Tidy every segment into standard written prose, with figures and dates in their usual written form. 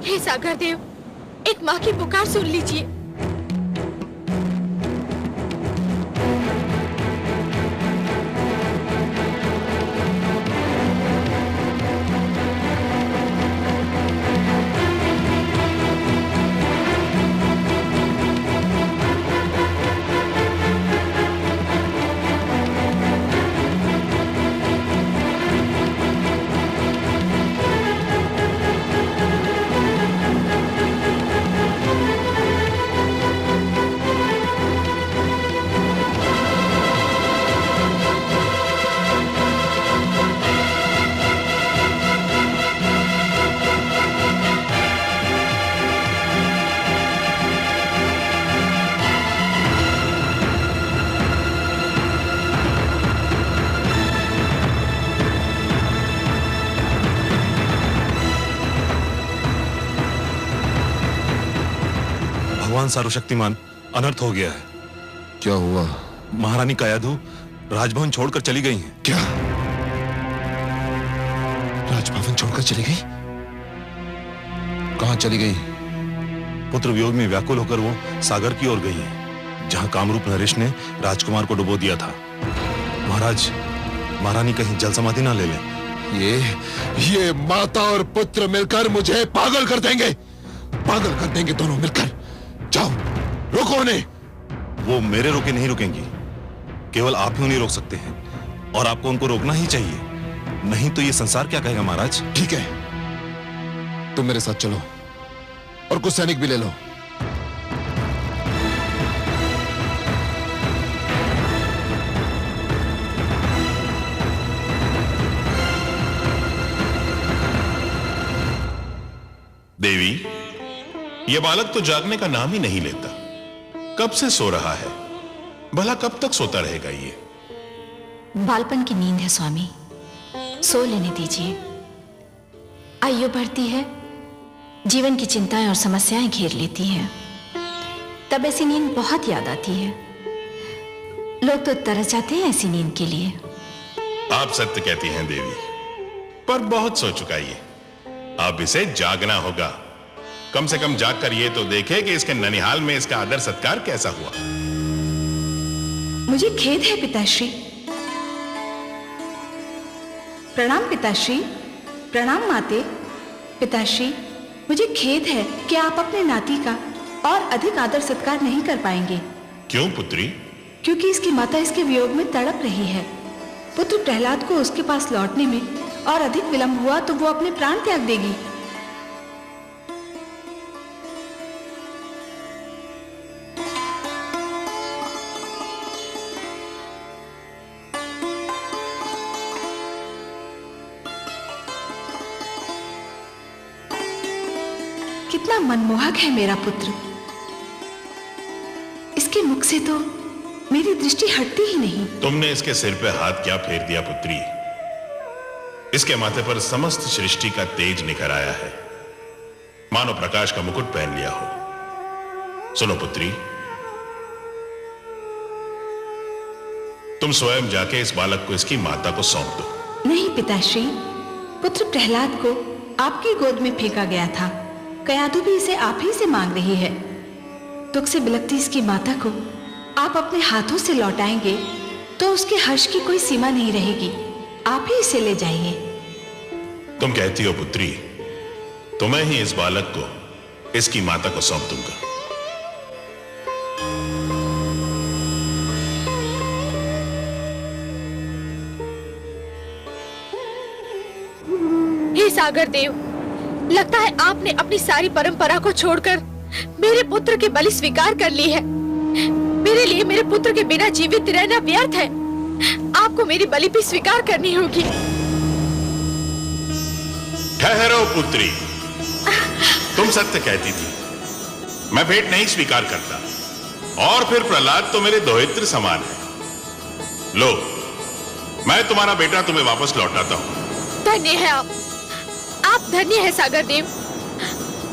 हे सागर देव, एक माँ की पुकार सुन लीजिए। भगवान सर्वशक्तिमान, अनर्थ हो गया है। क्या हुआ? महारानी कायाधु राजभवन छोड़कर चली गई हैं। क्या? राजभवन छोड़कर चली गई? कहां चली गई? पुत्र वियोग में व्याकुल होकर वो सागर की ओर गई हैं, जहां कामरूप नरेश ने राजकुमार को डुबो दिया था। महाराज, महारानी कहीं जल समाधि ना ले लें। ये माता और पुत्र मिलकर मुझे पागल कर देंगे, पागल कर देंगे दोनों मिलकर। जाओ, रोको उन्हें। वो मेरे रोके नहीं रुकेंगी, केवल आप ही उन्हें रोक सकते हैं, और आपको उनको रोकना ही चाहिए, नहीं तो ये संसार क्या कहेगा महाराज। ठीक है, तुम मेरे साथ चलो और कुछ सैनिक भी ले लो। देवी, यह बालक तो जागने का नाम ही नहीं लेता। कब से सो रहा है? भला कब तक सोता रहेगा ये? बालपन की नींद है स्वामी, सो लेने दीजिए। आयु बढ़ती है, जीवन की चिंताएं और समस्याएं घेर लेती हैं, तब ऐसी नींद बहुत याद आती है। लोग तो तरस जाते हैं ऐसी नींद के लिए। आप सत्य कहती हैं देवी, पर बहुत सो चुका ये। अब इसे जागना होगा। कम से कम जागकर ये तो देखे कि इसके ननिहाल में इसका आदर सत्कार कैसा हुआ। मुझे खेद है पिताश्री। प्रणाम पिताश्री। प्रणाम माते। पिताश्री, मुझे खेद है कि आप अपने नाती का और अधिक आदर सत्कार नहीं कर पाएंगे। क्यों पुत्री? क्योंकि इसकी माता इसके वियोग में तड़प रही है। पुत्र प्रहलाद को उसके पास लौटने में और अधिक विलंब हुआ तो वो अपने प्राण त्याग देगी। कितना मनमोहक है मेरा पुत्र। इसके मुख से तो मेरी दृष्टि हटती ही नहीं। तुमने इसके सिर पे हाथ क्या फेर दिया पुत्री? इसके माथे पर समस्त सृष्टि का तेज निखर आया है, मानो प्रकाश का मुकुट पहन लिया हो। सुनो पुत्री, तुम स्वयं जाके इस बालक को इसकी माता को सौंप दो। नहीं पिताश्री, पुत्र प्रहलाद को आपकी गोद में फेंका गया था। कयाधु भी इसे आप ही से मांग रही है। दुख से बिलखती इसकी माता को आप अपने हाथों से लौटाएंगे तो उसके हर्ष की कोई सीमा नहीं रहेगी। आप ही इसे ले जाइए। तुम कहती हो पुत्री, तो मैं ही इस बालक को इसकी माता को सौंप दूंगा। हे सागर देव, लगता है आपने अपनी सारी परंपरा को छोड़कर मेरे पुत्र की बलि स्वीकार कर ली है। मेरे लिए मेरे पुत्र के बिना जीवित रहना व्यर्थ है। आपको मेरी बलि भी स्वीकार करनी होगी। ठहरो पुत्री, तुम सत्य कहती थी, मैं भेंट नहीं स्वीकार करता। और फिर प्रहलाद तो मेरे दोहित्र समान है। लो, मैं तुम्हारा बेटा तुम्हें वापस लौटाता हूं। धन्य है आप धन्य है सागर देव।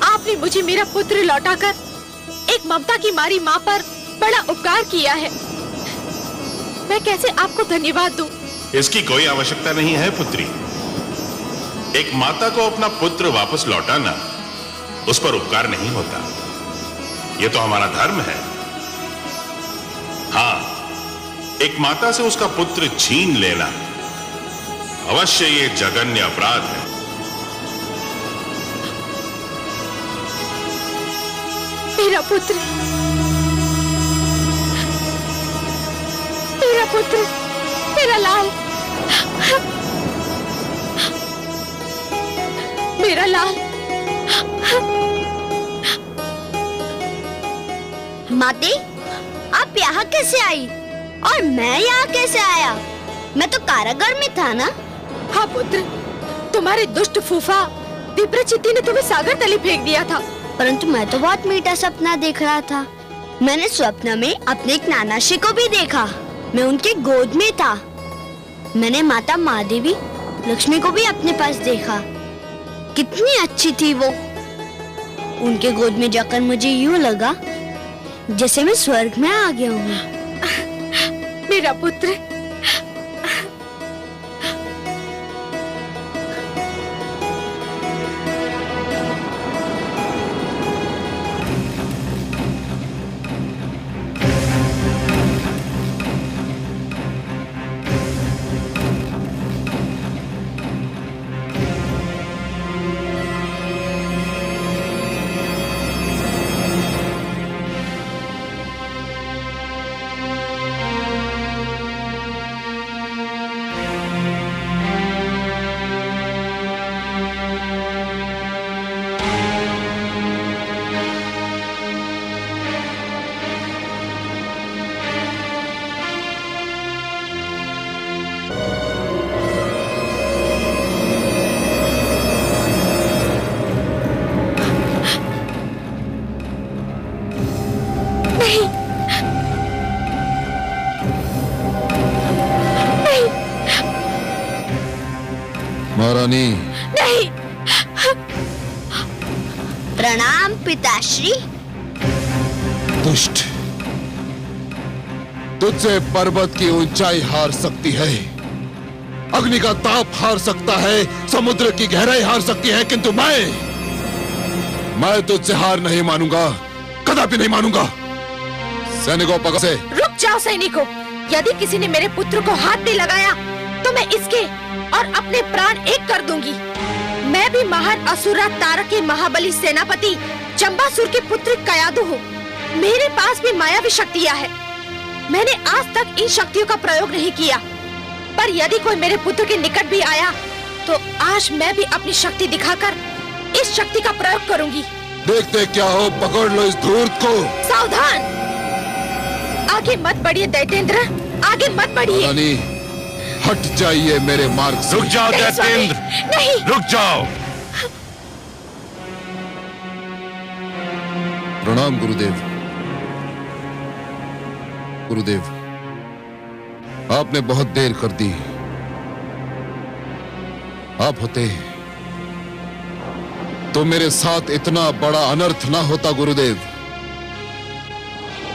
आपने मुझे मेरा पुत्र लौटाकर एक ममता की मारी मां पर बड़ा उपकार किया है। मैं कैसे आपको धन्यवाद दूं? इसकी कोई आवश्यकता नहीं है पुत्री। एक माता को अपना पुत्र वापस लौटाना उस पर उपकार नहीं होता। यह तो हमारा धर्म है। हां, एक माता से उसका पुत्र छीन लेना अवश्य ये जघन्य अपराध है। मेरा पुत्र, मेरा पुत्र, मेरा लाल, मेरा लाल। माते, आप यहाँ कैसे आई और मैं यहाँ कैसे आया? मैं तो कारागार में था ना। हाँ पुत्र, तुम्हारे दुष्ट फूफा विप्रचित्ति ने तुम्हें सागर तले फेंक दिया था। परंतु मैं तो बहुत मीठा सपना देख रहा था। मैंने स्वप्न में अपने एक नानाशी को भी देखा। मैं उनके गोद में था। मैंने माता महादेवी लक्ष्मी को भी अपने पास देखा। कितनी अच्छी थी वो। उनके गोद में जाकर मुझे यूं लगा जैसे मैं स्वर्ग में आ गया हूँ। मेरा पुत्र, महारानी। नहीं। प्रणाम पिताश्री। दुष्ट, तुझसे पर्वत की ऊंचाई हार सकती है, अग्नि का ताप हार सकता है, समुद्र की गहराई हार सकती है, किंतु मैं तुझसे हार नहीं मानूंगा, कदापि नहीं मानूंगा। सैनिकों, पकड़ से। रुक जाओ सैनिकों। यदि किसी ने मेरे पुत्र को हाथ भी लगाया तो मैं इसके और अपने प्राण एक कर दूंगी। मैं भी महान असुरा तारक के महाबली सेनापति चंबासुर के पुत्र कयादु हूँ। मेरे पास भी मायावी शक्तियाँ हैं। मैंने आज तक इन शक्तियों का प्रयोग नहीं किया, पर यदि कोई मेरे पुत्र के निकट भी आया तो आज मैं भी अपनी शक्ति दिखाकर इस शक्ति का प्रयोग करूंगी। देखते क्या हो, पकड़ लो इस धूर्त को। सावधान, आगे मत बढ़िए दैत्येंद्र, आगे मत बढ़िए। रानी, हट जाइए मेरे मार्ग से। रुक जाओ दैत्येंद्र, नहीं। रुक जाओ। प्रणाम गुरुदेव। गुरुदेव, आपने बहुत देर कर दी। आप होते तो मेरे साथ इतना बड़ा अनर्थ ना होता गुरुदेव।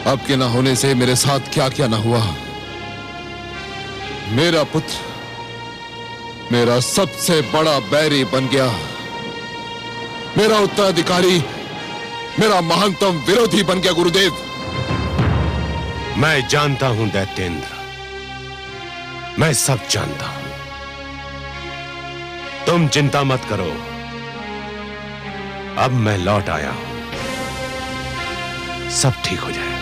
आपके ना होने से मेरे साथ क्या क्या ना हुआ। मेरा पुत्र मेरा सबसे बड़ा बैरी बन गया। मेरा उत्तराधिकारी मेरा महानतम विरोधी बन गया गुरुदेव। मैं जानता हूं दैत्येंद्र, मैं सब जानता हूं। तुम चिंता मत करो, अब मैं लौट आया हूं, सब ठीक हो जाएगा।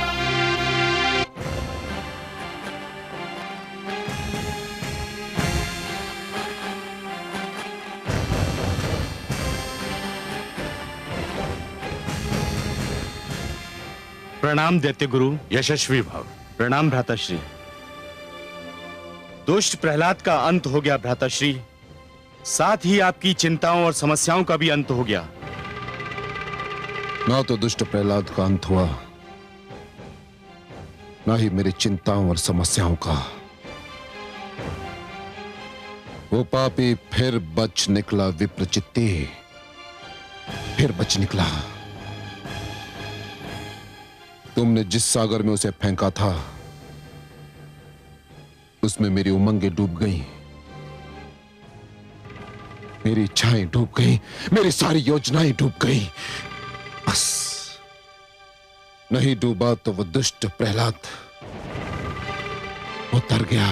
प्रणाम दैत्य गुरु। यशस्वी भव। प्रणाम भ्राताश्री। दुष्ट प्रहलाद का अंत हो गया भ्राताश्री, साथ ही आपकी चिंताओं और समस्याओं का भी अंत हो गया। ना तो दुष्ट प्रहलाद का अंत हुआ, ना ही मेरी चिंताओं और समस्याओं का। वो पापी फिर बच निकला विप्रचित्ति, फिर बच निकला। तुमने जिस सागर में उसे फेंका था उसमें मेरी उमंगें डूब गईं, मेरी इच्छाएं डूब गईं, मेरी सारी योजनाएं डूब गईं। बस नहीं डूबा तो वो दुष्ट प्रहलाद उतर गया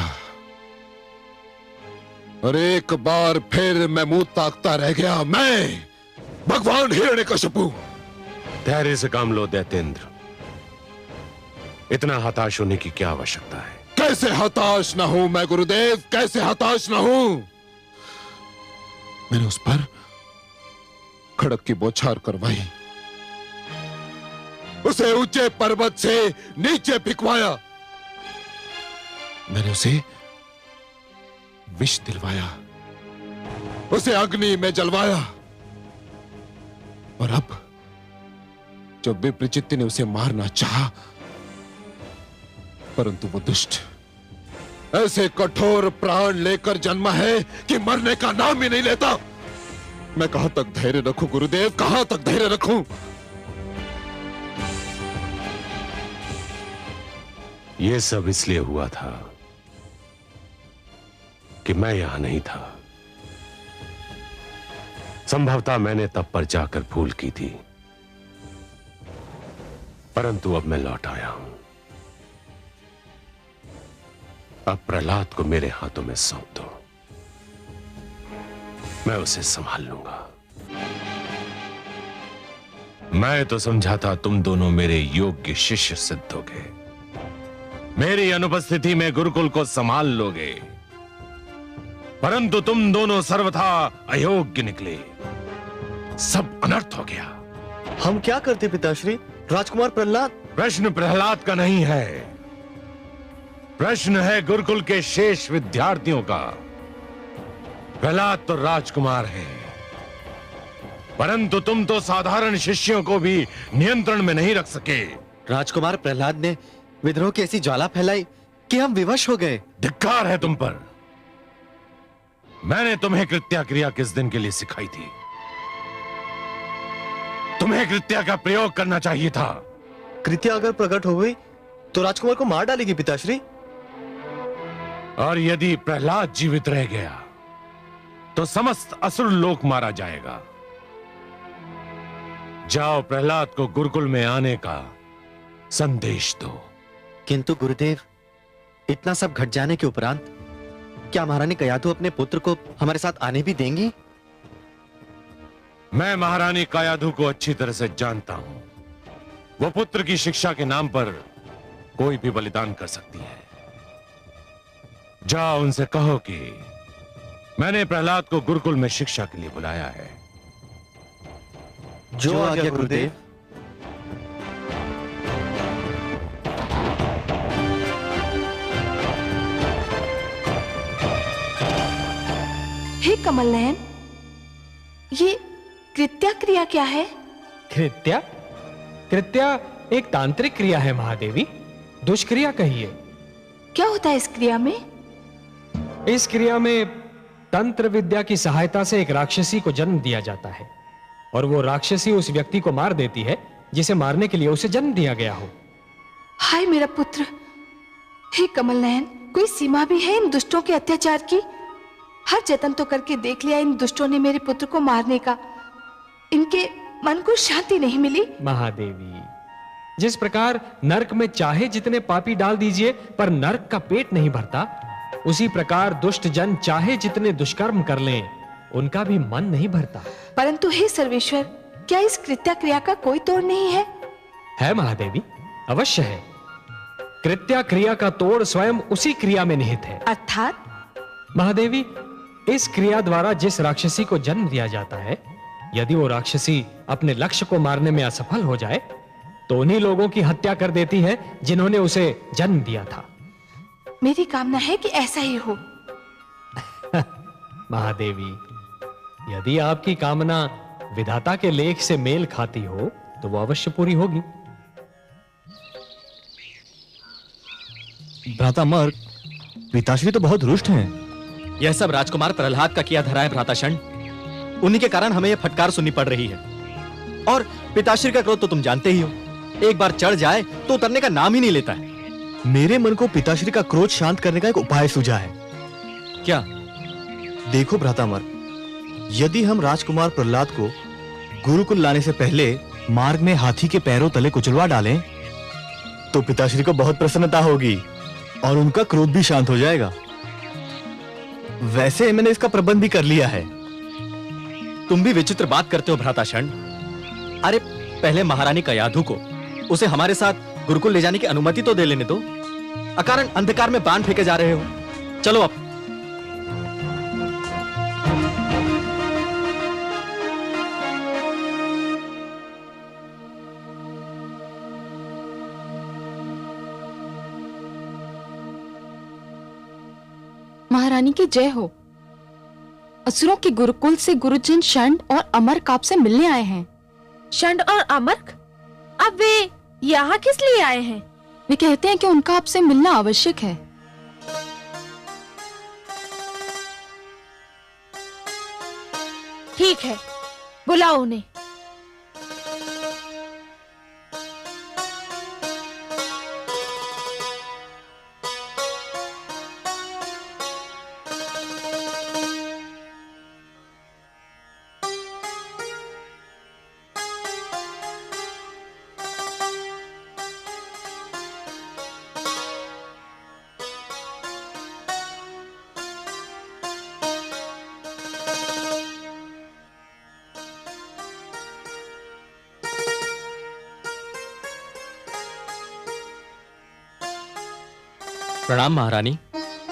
और एक बार फिर मैं मुंह ताकता रह गया। मैं भगवान हिरण्यकशिपु। धैर्य से काम लो दैत्येंद्र, इतना हताश होने की क्या आवश्यकता है? कैसे हताश ना हूं मैं गुरुदेव, कैसे हताश ना हूं। मैंने उस पर खड़क की बौछार करवाई, उसे ऊंचे पर्वत से नीचे फेंकवाया, मैंने उसे विष दिलवाया, उसे अग्नि में जलवाया, और अब जब विप्रचित्त ने उसे मारना चाहा, परंतु वो दुष्ट ऐसे कठोर प्राण लेकर जन्मा है कि मरने का नाम ही नहीं लेता। मैं कहां तक धैर्य रखूं गुरुदेव, कहां तक धैर्य रखूं? यह सब इसलिए हुआ था कि मैं यहां नहीं था। संभवतः मैंने तब पर जाकर भूल की थी, परंतु अब मैं लौट आया हूं। अब प्रहलाद को मेरे हाथों में सौंप दो, मैं उसे संभाल लूंगा। मैं तो समझा था तुम दोनों मेरे योग्य शिष्य सिद्ध होगे, मेरी अनुपस्थिति में गुरुकुल को संभाल लोगे, परंतु तुम दोनों सर्वथा अयोग्य निकले। सब अनर्थ हो गया। हम क्या करते पिताश्री? राजकुमार प्रहलाद। प्रश्न प्रहलाद का नहीं है, प्रश्न है गुरुकुल के शेष विद्यार्थियों का। प्रहलाद तो राजकुमार है, परंतु तुम तो साधारण शिष्यों को भी नियंत्रण में नहीं रख सके। राजकुमार प्रहलाद ने विद्रोह की ऐसी ज्वाला फैलाई कि हम विवश हो गए। धिक्कार है तुम पर। मैंने तुम्हें कृत्या क्रिया किस दिन के लिए सिखाई थी? तुम्हें कृत्या का प्रयोग करना चाहिए था। कृत्या अगर प्रकट हो गई तो राजकुमार को मार डालेगी पिताश्री। और यदि प्रहलाद जीवित रह गया तो समस्त असुर लोक मारा जाएगा। जाओ प्रहलाद को गुरुकुल में आने का संदेश दो। किंतु गुरुदेव, इतना सब घट जाने के उपरांत क्या महारानी कयाधु अपने पुत्र को हमारे साथ आने भी देंगी? मैं महारानी कयाधु को अच्छी तरह से जानता हूं। वो पुत्र की शिक्षा के नाम पर कोई भी बलिदान कर सकती है। जाओ उनसे कहो कि मैंने प्रहलाद को गुरुकुल में शिक्षा के लिए बुलाया है। जो आज्ञा गुरुदेव। हे कमल नयन, ये कृत्या क्रिया क्या है? कृत्या? कृत्या एक तांत्रिक क्रिया है महादेवी, दुष्क्रिया कहिए। क्या होता है इस क्रिया में? इस क्रिया में तंत्र विद्या की सहायता से एक राक्षसी को जन्म दिया जाता है और वो राक्षसी उस व्यक्ति को मार देती है जिसे मारने के लिए उसे जन्म दिया गया हो। हाय मेरा पुत्र। हे कमल नयन, कोई सीमा भी है इन दुष्टों के अत्याचार की? हर जतन तो करके देख लिया इन दुष्टों ने मेरे पुत्र को मारने का, इनके मन को शांति नहीं मिली। महादेवी, जिस प्रकार नरक में चाहे जितने पापी डाल दीजिए पर नरक का पेट नहीं भरता, उसी प्रकार दुष्ट जन चाहे जितने दुष्कर्म कर लें उनका भी मन नहीं भरता। परंतु हे सर्वेश्वर, क्या इस कृत्या क्रिया का कोई तोड़ नहीं है? है महादेवी, अवश्य है। कृत्या क्रिया का तोड़ स्वयं उसी क्रिया में निहित है। अर्थात? महादेवी, इस क्रिया द्वारा जिस राक्षसी को जन्म दिया जाता है, यदि वो राक्षसी अपने लक्ष्य को मारने में असफल हो जाए तो उन्हीं लोगों की हत्या कर देती है जिन्होंने उसे जन्म दिया था। मेरी कामना है कि ऐसा ही हो। महादेवी, यदि आपकी कामना विधाता के लेख से मेल खाती हो तो वो अवश्य पूरी होगी। भ्राता मर्ग, पिताश्री तो बहुत रुष्ट हैं। यह सब राजकुमार प्रहलाद का किया धरा है भ्राताशण। उन्हीं के कारण हमें यह फटकार सुननी पड़ रही है। और पिताश्री का क्रोध तो तुम जानते ही हो, एक बार चढ़ जाए तो उतरने का नाम ही नहीं लेता है। मेरे मन को पिताश्री का क्रोध शांत करने का एक उपाय सूझा है। क्या? देखो भ्राता मर्ग, यदि हम राजकुमार प्रहलाद को गुरुकुल लाने से पहले मार्ग में हाथी के पैरों तले कुचलवा डालें तो पिताश्री को बहुत प्रसन्नता होगी और उनका क्रोध भी शांत हो जाएगा। वैसे मैंने इसका प्रबंध भी कर लिया है। तुम भी विचित्र बात करते हो भ्राताशरण। अरे पहले महारानी कयाधु को उसे हमारे साथ गुरुकुल ले जाने की अनुमति तो दे लेने दो। अकारण अंधकार में बाण फेंके जा रहे हो। चलो अब। महारानी की जय हो। असुरों के गुरुकुल से गुरुजन षंड और अमर्क आपसे मिलने आए हैं। षंड और अमर्क? अब वे यहाँ किस लिए आए हैं? वे कहते हैं कि उनका आपसे मिलना आवश्यक है। ठीक है, बुलाओ उन्हें। प्रणाम महारानी।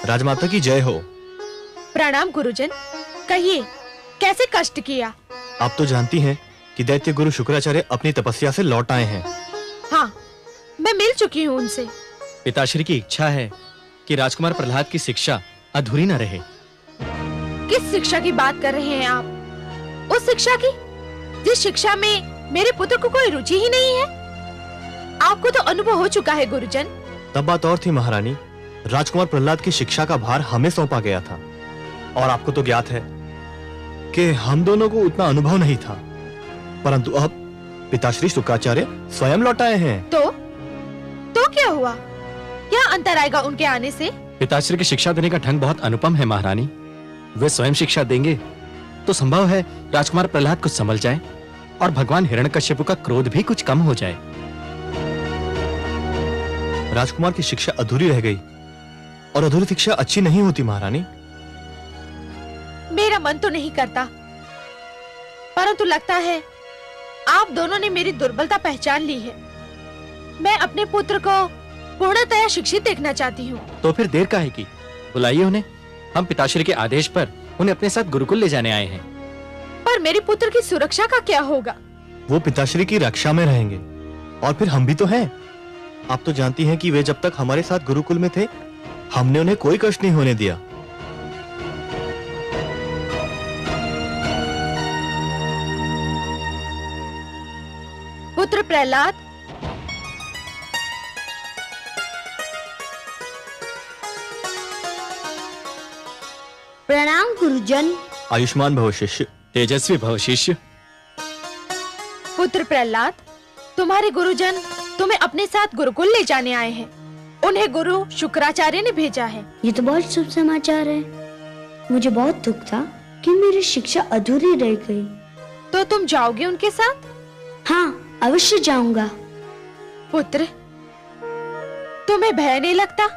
राजमाता की जय हो। प्रणाम गुरुजन। कहिए, कैसे कष्ट किया? आप तो जानती हैं कि दैत्य गुरु शुक्राचार्य अपनी तपस्या से लौट आए हैं। हाँ, मैं मिल चुकी हूँ उनसे। पिताश्री की इच्छा है कि राजकुमार प्रहलाद की शिक्षा अधूरी न रहे। किस शिक्षा की बात कर रहे हैं आप? उस शिक्षा की जिस शिक्षा में मेरे पुत्र को कोई रुचि ही नहीं है। आपको तो अनुभव हो चुका है गुरुजन। तब बात और थी महारानी। राजकुमार प्रहलाद की शिक्षा का भार हमें सौंपा गया था और आपको तो ज्ञात है कि हम दोनों को उतना अनुभव नहीं था, परंतु अब पिताश्री शुक्राचार्य स्वयं लौट आए हैं। तो क्या हुआ? क्या अंतर आएगा उनके आने से? पिताश्री की शिक्षा देने का ढंग बहुत अनुपम है महारानी। वे स्वयं शिक्षा देंगे तो संभव है राजकुमार प्रहलाद कुछ संभल जाए और भगवान हिरण्यकश्यप का क्रोध भी कुछ कम हो जाए। राजकुमार की शिक्षा अधूरी रह गई और अधूरी शिक्षा अच्छी नहीं होती महारानी। मेरा मन तो नहीं करता, परंतु लगता है आप दोनों ने मेरी दुर्बलता पहचान ली है। मैं अपने पुत्र को पूर्णतया शिक्षित देखना चाहती हूँ। तो फिर देर काहे की? बुलाइए उन्हें। हम पिताश्री के आदेश पर उन्हें अपने साथ गुरुकुल ले जाने आए हैं। पर मेरे पुत्र की सुरक्षा का क्या होगा? वो पिताश्री की रक्षा में रहेंगे और फिर हम भी तो हैं। आप तो जानती हैं कि वे जब तक हमारे साथ गुरुकुल में थे हमने उन्हें कोई कष्ट नहीं होने दिया। पुत्र प्रहलाद, प्रणाम गुरुजन। आयुष्मान भव शिष्य। तेजस्वी भव शिष्य। पुत्र प्रहलाद, तुम्हारे गुरुजन तुम्हें अपने साथ गुरुकुल ले जाने आए हैं। उन्हें गुरु शुक्राचार्य ने भेजा है। ये तो बहुत शुभ समाचार है। मुझे बहुत दुख था कि मेरी शिक्षा अधूरी रह गई। तो तुम जाओगे उनके साथ? हाँ, अवश्य जाऊंगा। पुत्र, तुम्हें भय नहीं लगता?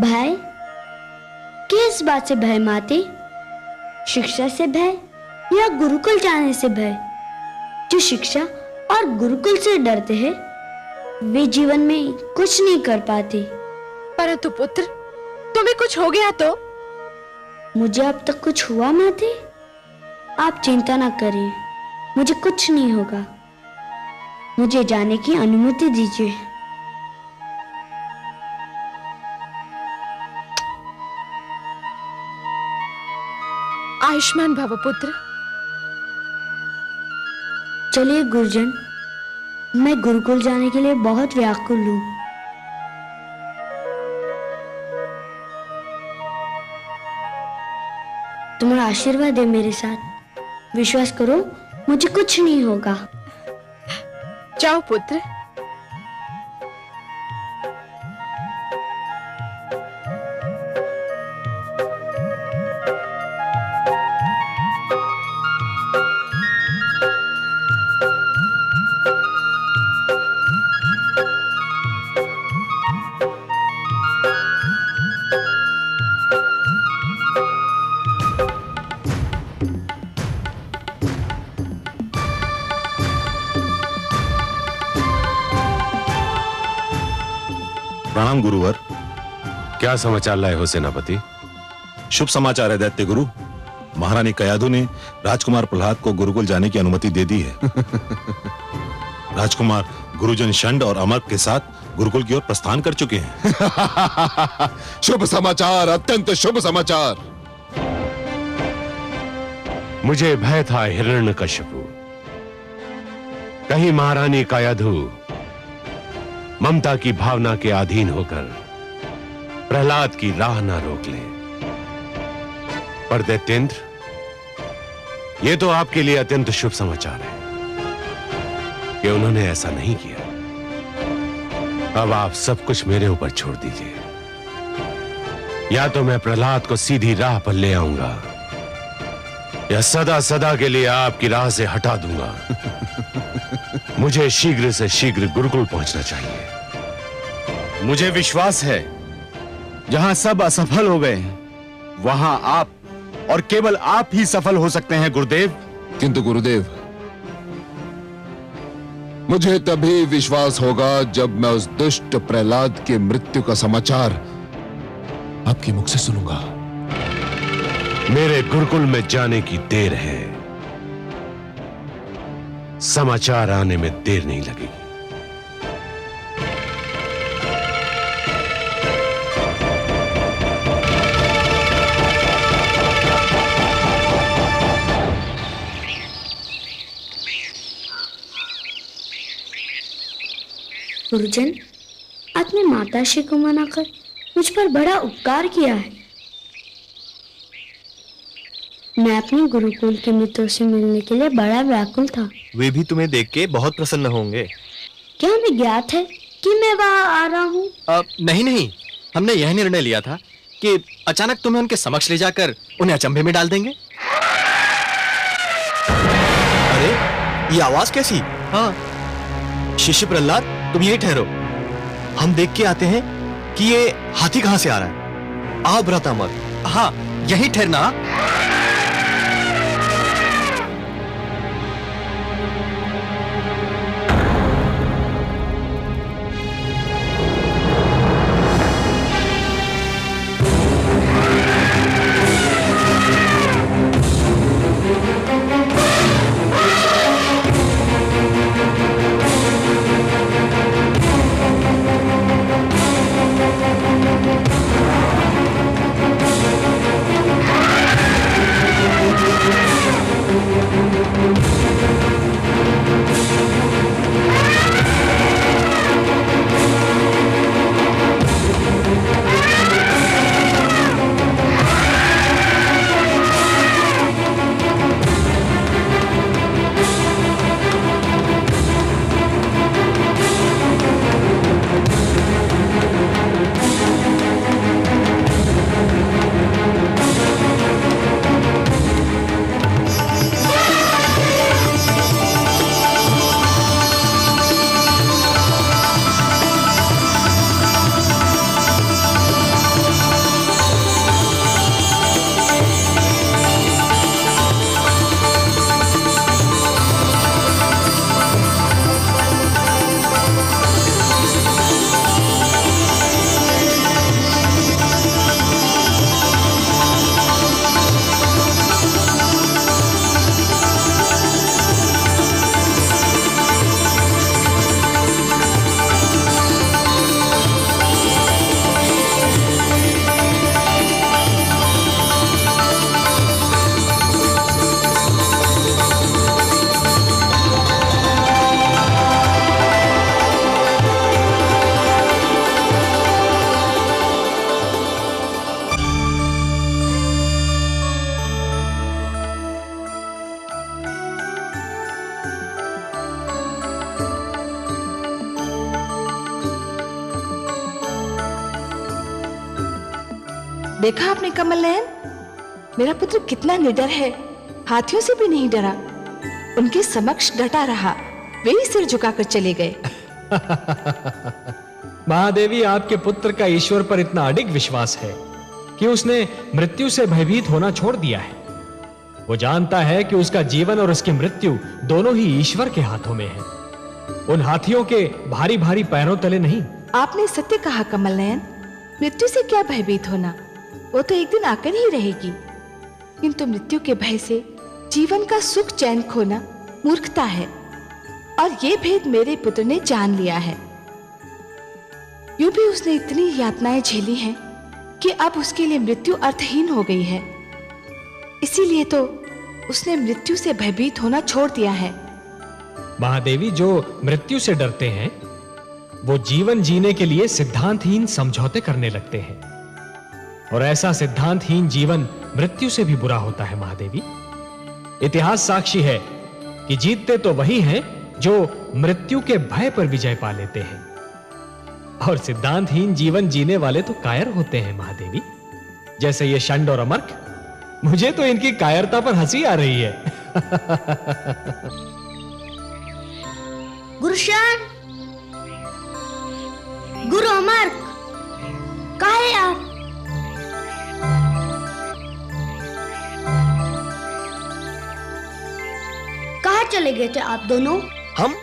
भय? किस बात से भय माते? शिक्षा से भय या गुरुकुल जाने से भय? जो शिक्षा और गुरुकुल से डरते हैं वे जीवन में कुछ नहीं कर पाते। परंतु पुत्र, तुम्हें कुछ हो गया तो? मुझे अब तक कुछ हुआ माते? आप चिंता ना करें, मुझे कुछ नहीं होगा। मुझे जाने की अनुमति दीजिए। आयुष्मान भव पुत्र। चलिए गुरुजन, मैं गुरुकुल जाने के लिए बहुत व्याकुल हूँ। तुम्हारा आशीर्वाद है मेरे साथ। विश्वास करो, मुझे कुछ नहीं होगा। जाओ पुत्र। प्रणाम गुरुवर। क्या समाचार लाए हो सेनापति? शुभ समाचार है दैत्य गुरु। महारानी कयाधु ने राजकुमार प्रहलाद को गुरुकुल जाने की अनुमति दे दी है। राजकुमार गुरुजन षंड और अमर के साथ गुरुकुल की ओर प्रस्थान कर चुके हैं। शुभ समाचार, अत्यंत शुभ समाचार। मुझे भय था हिरण्यकशिपु, कहीं महारानी कयाधु ममता की भावना के अधीन होकर प्रहलाद की राह ना रोक ले। पर दैत्येंद्र, यह तो आपके लिए अत्यंत शुभ समाचार है कि उन्होंने ऐसा नहीं किया। अब आप सब कुछ मेरे ऊपर छोड़ दीजिए। या तो मैं प्रहलाद को सीधी राह पर ले आऊंगा या सदा सदा के लिए आपकी राह से हटा दूंगा। मुझे शीघ्र से शीघ्र गुरुकुल पहुंचना चाहिए। मुझे विश्वास है जहां सब असफल हो गए वहां आप और केवल आप ही सफल हो सकते हैं गुरुदेव। किंतु गुरुदेव, मुझे तभी विश्वास होगा जब मैं उस दुष्ट प्रहलाद की मृत्यु का समाचार आपके मुख से सुनूंगा। मेरे गुरुकुल में जाने की देर है, समाचार आने में देर नहीं लगेगी। गुरुजन, आपने माताश्री को मनाकर मुझ पर बड़ा उपकार किया है। मैं अपने गुरुकुल के मित्रों से मिलने के लिए बड़ा व्याकुल था। वे भी तुम्हें देख के बहुत प्रसन्न होंगे। क्या हमें ज्ञात है कि मैं वहां आ रहा हूँ? नहीं, हमने यह निर्णय लिया था कि अचानक तुम्हें उनके समक्ष ले जाकर उन्हें अचंभे में डाल देंगे। अरे, ये आवाज कैसी? हाँ, शिष्य प्रहलाद, तुम यही ठहरो, हम देख के आते हैं कि ये हाथी कहां से आ रहा है। आओ भ्राता अमर। हाँ, यही ठहरना। देखा आपने कमल नयन, मेरा पुत्र कितना निडर है, हाथियों से भी नहीं डरा। उनके समक्ष डटा रहा, वे ही सिर झुकाकर चले गए। महादेवी, आपके पुत्र का ईश्वर पर इतना अडिग विश्वास है कि उसने मृत्यु से भयभीत होना छोड़ दिया है। वो जानता है कि उसका जीवन और उसकी मृत्यु दोनों ही ईश्वर के हाथों में है। उन हाथियों के भारी भारी पैरों तले नहीं, आपने सत्य कहा कमल नयन। मृत्यु से क्या भयभीत होना, वो तो एक दिन आकर ही रहेगी। किंतु मृत्यु के भय से जीवन का सुख चैन खोना मूर्खता है, और ये भेद मेरे पुत्र ने जान लिया है। यूं भी उसने इतनी यातनाएं झेली हैं कि अब उसके लिए मृत्यु अर्थहीन हो गई है। इसीलिए तो उसने मृत्यु से भयभीत होना छोड़ दिया है। महादेवी, जो मृत्यु से डरते हैं वो जीवन जीने के लिए सिद्धांतहीन समझौते करने लगते हैं, और ऐसा सिद्धांतहीन जीवन मृत्यु से भी बुरा होता है। महादेवी, इतिहास साक्षी है कि जीतते तो वही हैं जो मृत्यु के भय पर विजय पा लेते हैं, और सिद्धांतहीन जीवन जीने वाले तो कायर होते हैं। महादेवी, जैसे ये षंड और अमर्क, मुझे तो इनकी कायरता पर हंसी आ रही है। गुरुशान, गुरु अमर्क, कहाँ है आप? कहाँ चले गए थे आप दोनों? हम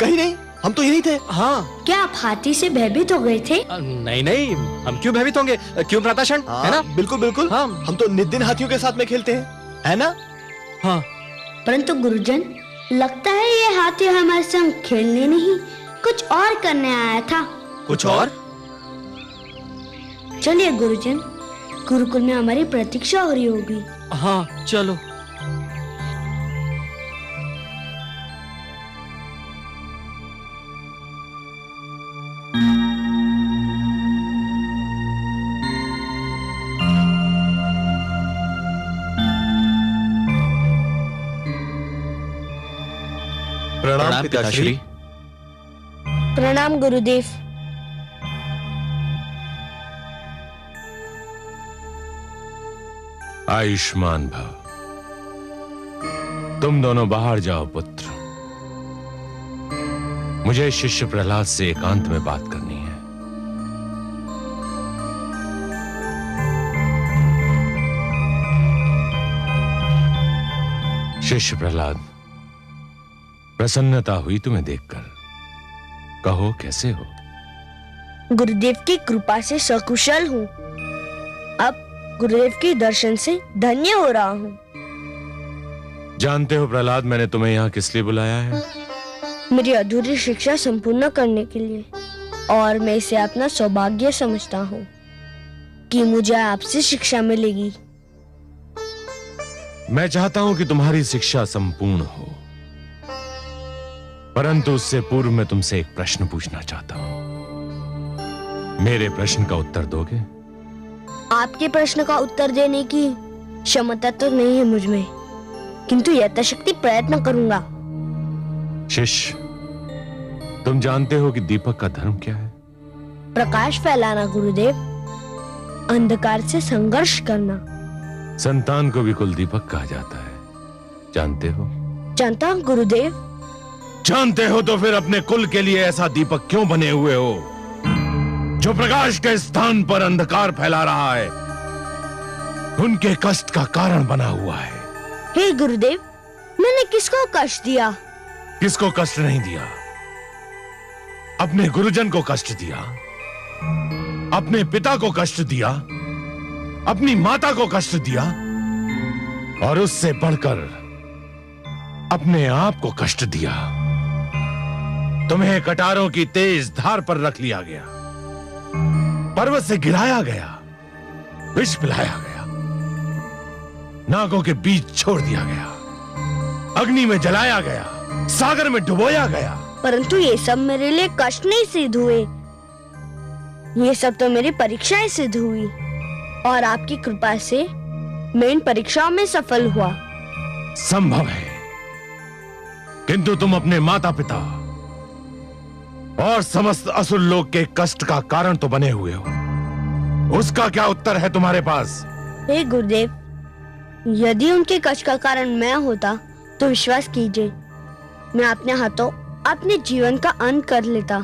कहीं नहीं, हम तो यही थे। हाँ। क्या आप हाथी से भयभीत हो गए थे? नहीं नहीं, हम क्यों भयभीत होंगे? क्यों भ्राताशन? है ना? बिल्कुल बिल्कुल। हाँ। हम तो नित दिन हाथियों के साथ में खेलते हैं, है ना? हाँ। परंतु गुरुजन, लगता है ये हाथी हमारे संग खेलने नहीं, कुछ और करने आया था। कुछ और? चलिए गुरुजन, गुरुकुल में हमारी प्रतीक्षा हो रही होगी। हाँ चलो। प्रणाम पिताश्री। प्रणाम गुरुदेव। आयुष्मान भव। तुम दोनों बाहर जाओ पुत्र, मुझे शिष्य प्रहलाद से एकांत में बात करनी है। शिष्य प्रहलाद, प्रसन्नता हुई तुम्हें देखकर। कहो कैसे हो? गुरुदेव की कृपा से सकुशल हूँ। अब गुरुदेव के दर्शन से धन्य हो रहा हूँ। जानते हो प्रहलाद, मैंने तुम्हें यहाँ किस लिए बुलाया है? मेरी अधूरी शिक्षा संपूर्ण करने के लिए, और मैं इसे अपना सौभाग्य समझता हूँ कि मुझे आपसे शिक्षा मिलेगी। मैं चाहता हूं कि तुम्हारी शिक्षा संपूर्ण हो, परंतु उससे पूर्व मैं तुमसे एक प्रश्न पूछना चाहता हूं। मेरे प्रश्न का उत्तर दोगे? आपके प्रश्न का उत्तर देने की क्षमता तो नहीं है मुझ में, किंतु यथाशक्ति प्रयत्न करूंगा। शिष्य, तुम जानते हो कि दीपक का धर्म क्या है? प्रकाश फैलाना गुरुदेव, अंधकार से संघर्ष करना। संतान को भी कुल दीपक कहा जाता है, जानते हो? जानता हूं गुरुदेव। जानते हो तो फिर अपने कुल के लिए ऐसा दीपक क्यों बने हुए हो जो प्रकाश के स्थान पर अंधकार फैला रहा है, उनके कष्ट का कारण बना हुआ है। हे गुरुदेव, मैंने किसको कष्ट दिया? किसको कष्ट नहीं दिया? अपने गुरुजन को कष्ट दिया, अपने पिता को कष्ट दिया, अपनी माता को कष्ट दिया, और उससे बढ़कर अपने आप को कष्ट दिया। तुम्हें कटारों की तेज धार पर रख लिया गया, पर्वत से गिराया गया, विष पिलाया गया, नागों के बीच छोड़ दिया गया, अग्नि में जलाया गया, सागर में डुबोया गया। परंतु ये सब मेरे लिए कष्ट नहीं सिद्ध हुए, ये सब तो मेरी परीक्षाएं सिद्ध हुई, और आपकी कृपा से मैं इन परीक्षाओं में सफल हुआ। संभव है, किंतु तुम अपने माता पिता और समस्त असुर लोक के कष्ट का कारण तो बने हुए हो। उसका क्या उत्तर है तुम्हारे पास? हे गुरुदेव, यदि उनके कष्ट का कारण मैं होता तो विश्वास कीजिए, मैं अपने हाथों अपने जीवन का अंत कर लेता।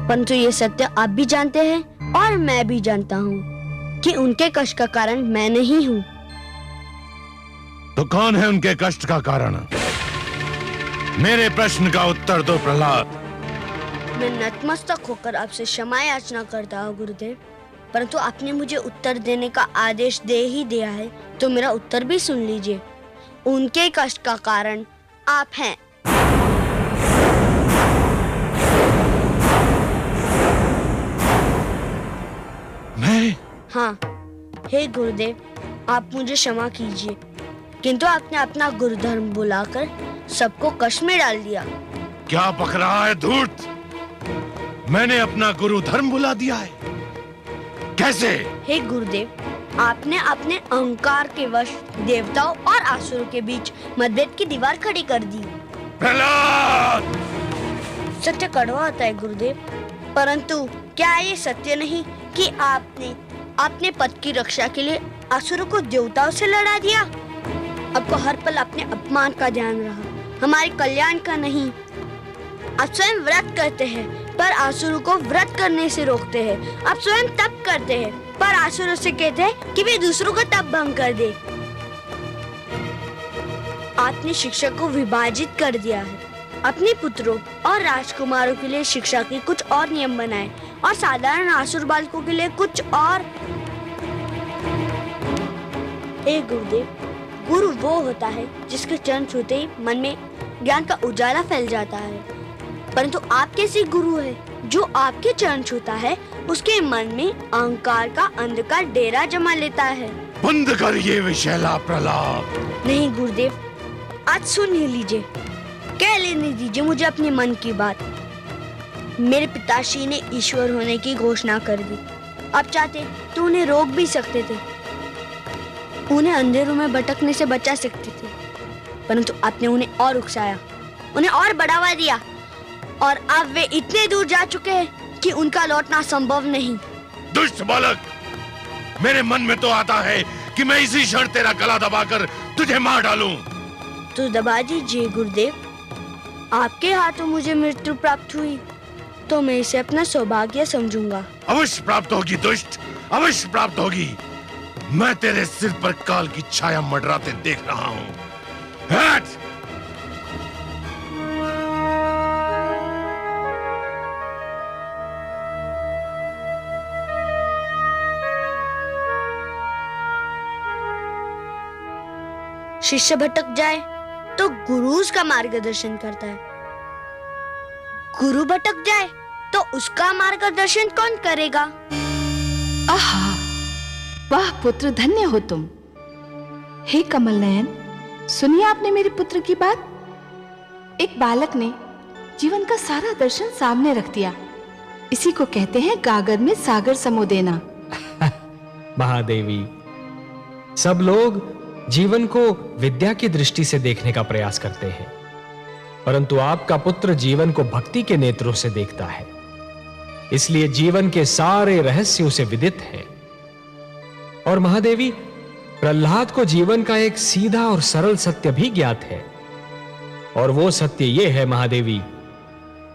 परंतु ये सत्य आप भी जानते हैं और मैं भी जानता हूँ कि उनके कष्ट का कारण मैं नहीं हूँ। तो कौन है उनके कष्ट का कारण? मेरे प्रश्न का उत्तर दो प्रहलाद। मैं नतमस्तक होकर आपसे क्षमा याचना करता हूँ गुरुदेव, परंतु आपने मुझे उत्तर देने का आदेश दे ही दिया है, तो मेरा उत्तर भी सुन लीजिए। उनके कष्ट का कारण आप हैं। मैं? हाँ, हे गुरुदेव, आप मुझे क्षमा कीजिए, किंतु आपने अपना गुरुधर्म बुलाकर सबको कष्ट में डाल दिया। क्या बक रहा है धूर्त? मैंने अपना गुरु धर्म बुला दिया है? कैसे? हे गुरुदेव, आपने अपने अहंकार के वश देवताओं और असुरों के बीच मतभेद की दीवार खड़ी कर दी। प्रहलाद! सत्य कड़वा होता है गुरुदेव, परंतु क्या ये सत्य नहीं कि आपने अपने पद की रक्षा के लिए असुरों को देवताओं से लड़ा दिया? आपको हर पल अपने अपमान का ध्यान रहा, हमारे कल्याण का नहीं। आप स्वयं व्रत करते हैं पर असुरों को व्रत करने से रोकते हैं। आप स्वयं तप करते हैं पर असुरों से कहते हैं कि वे दूसरों का तप भंग कर दे। आपने शिक्षा को विभाजित कर दिया है। अपने पुत्रों और राजकुमारों के लिए शिक्षा के कुछ और नियम बनाए और साधारण असुर बालकों के लिए कुछ और। हे गुरुदेव, गुरु वो होता है जिसके चरण छूते ही मन में ज्ञान का उजाला फैल जाता है, परंतु आप कैसे गुरु है जो आपके चरण छूता है उसके मन में अहंकार का अंधकार डेरा जमा लेता है। बंद कर ये विषैला प्रलाप। नहीं गुरुदेव, आज सुन ही लीजिए, कह लेने दीजिए मुझे अपने मन की बात। मेरे पिताश्री ने ईश्वर होने की घोषणा कर दी। आप चाहते तो उन्हें रोक भी सकते थे, उन्हें अंधेरों में भटकने से बचा सकते थे, परंतु आपने उन्हें और उकसाया, उन्हें और बढ़ावा दिया, और अब वे इतने दूर जा चुके हैं कि उनका लौटना संभव नहीं। दुष्ट बालक, मेरे मन में तो आता है कि मैं इसी क्षण तेरा गला दबाकर तुझे मार डालूं। तो दबा दीजिए गुरुदेव, आपके हाथों मुझे मृत्यु प्राप्त हुई तो मैं इसे अपना सौभाग्य समझूंगा। अवश्य प्राप्त होगी दुष्ट, अवश्य प्राप्त होगी। मैं तेरे सिर पर काल की छाया मंडराते देख रहा हूं। हट! शिष्य भटक जाए तो गुरु उसका मार्गदर्शन करता है, गुरु भटक जाए तो उसका मार्गदर्शन कौन करेगा? आहा, वाह पुत्र, धन्य हो तुम। हे कमल नयन, सुनिए आपने मेरे पुत्र की बात। एक बालक ने जीवन का सारा दर्शन सामने रख दिया। इसी को कहते हैं गागर में सागर समो देना। महादेवी, सब लोग जीवन को विद्या की दृष्टि से देखने का प्रयास करते हैं, परंतु आपका पुत्र जीवन को भक्ति के नेत्रों से देखता है, इसलिए जीवन के सारे रहस्य उसे विदित हैं। और महादेवी, प्रहलाद को जीवन का एक सीधा और सरल सत्य भी ज्ञात है, और वो सत्य यह है महादेवी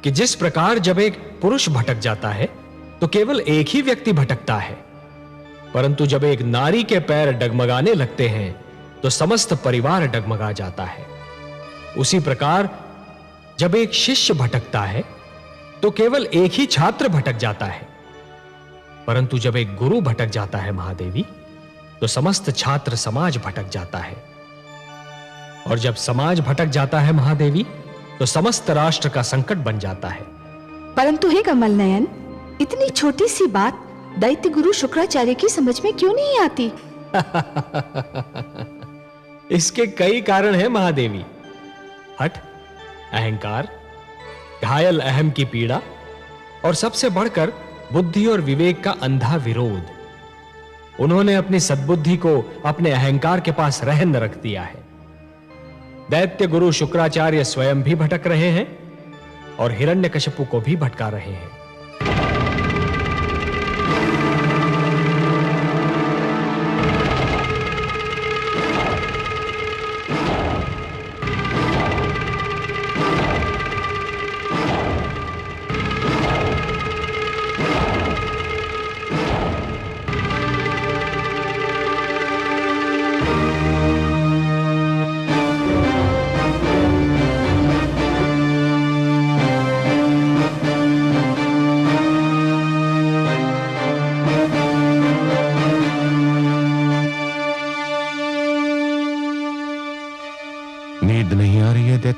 कि जिस प्रकार जब एक पुरुष भटक जाता है तो केवल एक ही व्यक्ति भटकता है, परंतु जब एक नारी के पैर डगमगाने लगते हैं तो समस्त परिवार डगमगा जाता है। उसी प्रकार जब एक शिष्य भटकता है तो केवल एक ही छात्र भटक जाता है, परंतु जब एक गुरु भटक जाता है महादेवी तो समस्त छात्र समाज भटक जाता है, और जब समाज भटक जाता है महादेवी तो समस्त राष्ट्र का संकट बन जाता है। परंतु हे कमल नयन, इतनी छोटी सी बात दैत्य गुरु शुक्राचार्य की समझ में क्यों नहीं आती? इसके कई कारण हैं महादेवी। हठ, अहंकार, घायल अहम की पीड़ा, और सबसे बढ़कर बुद्धि और विवेक का अंधा विरोध। उन्होंने अपनी सद्बुद्धि को अपने अहंकार के पास रहन रख दिया है। दैत्य गुरु शुक्राचार्य स्वयं भी भटक रहे हैं और हिरण्यकशिपु को भी भटका रहे हैं।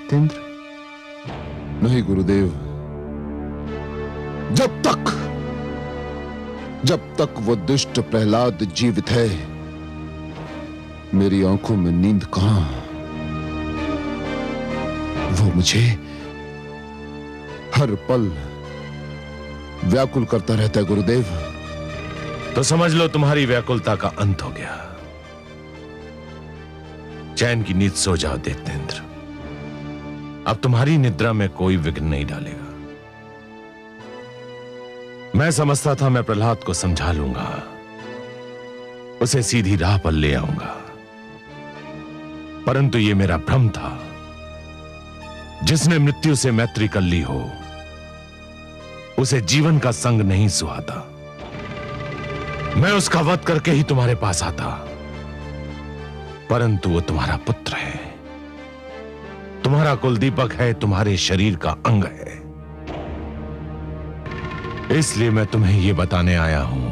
दैत्येंद्र? नहीं गुरुदेव, जब तक वो दुष्ट प्रहलाद जीवित है, मेरी आंखों में नींद कहां? वो मुझे हर पल व्याकुल करता रहता है गुरुदेव। तो समझ लो तुम्हारी व्याकुलता का अंत हो गया। चैन की नींद सो जाओ दैत्येंद्र। अब तुम्हारी निद्रा में कोई विघ्न नहीं डालेगा। मैं समझता था मैं प्रहलाद को समझा लूंगा, उसे सीधी राह पर ले आऊंगा, परंतु यह मेरा भ्रम था। जिसने मृत्यु से मैत्री कर ली हो, उसे जीवन का संग नहीं सुहाता। मैं उसका वध करके ही तुम्हारे पास आता, परंतु वो तुम्हारा पुत्र है, तुम्हारा कुलदीपक है, तुम्हारे शरीर का अंग है। इसलिए मैं तुम्हें यह बताने आया हूं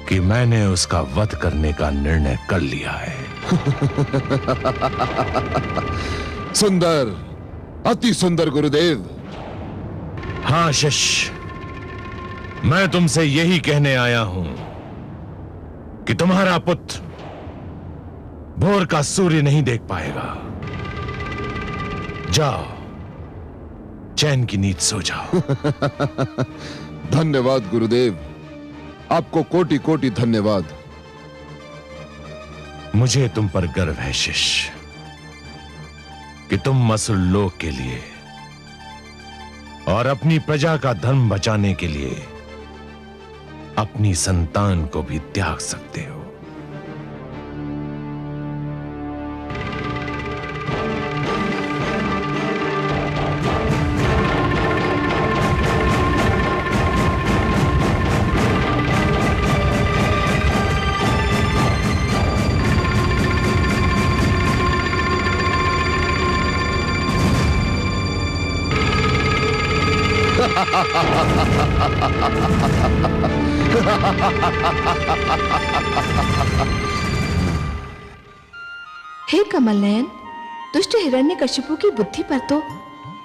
कि मैंने उसका वध करने का निर्णय कर लिया है। सुंदर, अति सुंदर गुरुदेव। हां शिष्य, मैं तुमसे यही कहने आया हूं कि तुम्हारा पुत्र भोर का सूर्य नहीं देख पाएगा। जाओ, चैन की नींद सो जाओ। धन्यवाद गुरुदेव, आपको कोटि कोटि धन्यवाद। मुझे तुम पर गर्व है शिष्य कि तुम असुर लोक के लिए और अपनी प्रजा का धर्म बचाने के लिए अपनी संतान को भी त्याग सकते हो। हे कमल नयन, दुष्ट हिरण्यकशिपु की बुद्धि पर तो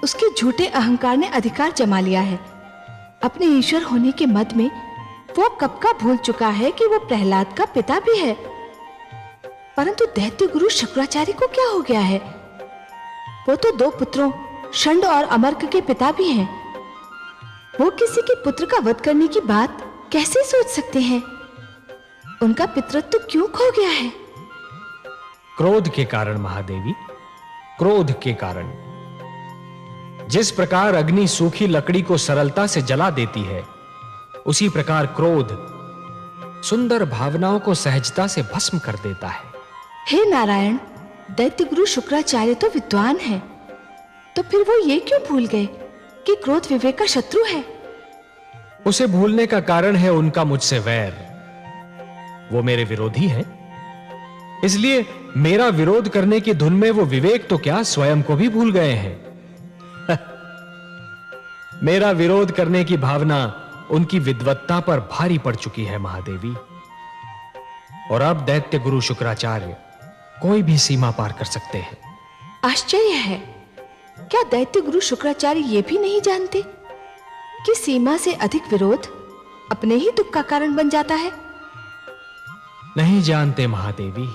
उसके झूठे अहंकार ने अधिकार जमा लिया है। अपने ईश्वर होने के मद में वो कब का भूल चुका है कि वो प्रहलाद का पिता भी है। परंतु दैत्य गुरु शुक्राचार्य को क्या हो गया है? वो तो दो पुत्रों षंड और अमर्क के पिता भी हैं। वो किसी के पुत्र का वध करने की बात कैसे सोच सकते हैं? उनका पितृत्व क्यों खो गया है? क्रोध के कारण महादेवी, क्रोध के कारण। जिस प्रकार अग्नि सूखी लकड़ी को सरलता से जला देती है, उसी प्रकार क्रोध सुंदर भावनाओं को सहजता से भस्म कर देता है। हे नारायण, दैत्य गुरु शुक्राचार्य तो विद्वान है, तो फिर वो ये क्यों भूल गए कि क्रोध विवेक का शत्रु है? उसे भूलने का कारण है उनका मुझसे वैर। वो मेरे विरोधी हैं, इसलिए मेरा विरोध करने की धुन में वो विवेक तो क्या स्वयं को भी भूल गए हैं। मेरा विरोध करने की भावना उनकी विद्वत्ता पर भारी पड़ चुकी है महादेवी। और अब दैत्य गुरु शुक्राचार्य कोई भी सीमा पार कर सकते हैं। आश्चर्य है, क्या दैत्य गुरु शुक्राचार्य ये भी नहीं जानते कि सीमा से अधिक विरोध अपने ही दुख का कारण बन जाता है? नहीं जानते महादेवी,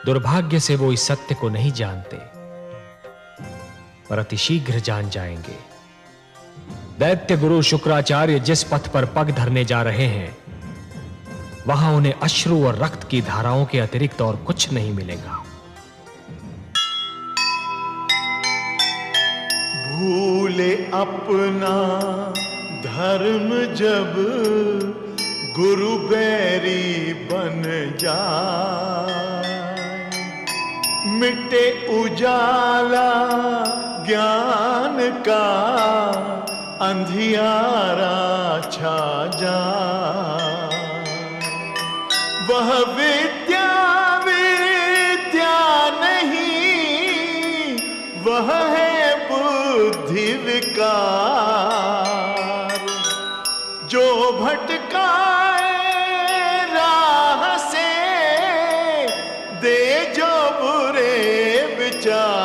दुर्भाग्य से वो इस सत्य को नहीं जानते, पर अतिशीघ्र जान जाएंगे। दैत्य गुरु शुक्राचार्य जिस पथ पर पग धरने जा रहे हैं, वहां उन्हें अश्रु और रक्त की धाराओं के अतिरिक्त और कुछ नहीं मिलेगा। भूले अपना धर्म जब गुरु बैरी बन जाए, मिटे उजाला ज्ञान का अंधियारा छा जाए। वह विद्या विद्या नहीं, वह है बुद्धि विकार, जो भटकाए राह से दे जो बुरे विचार। जा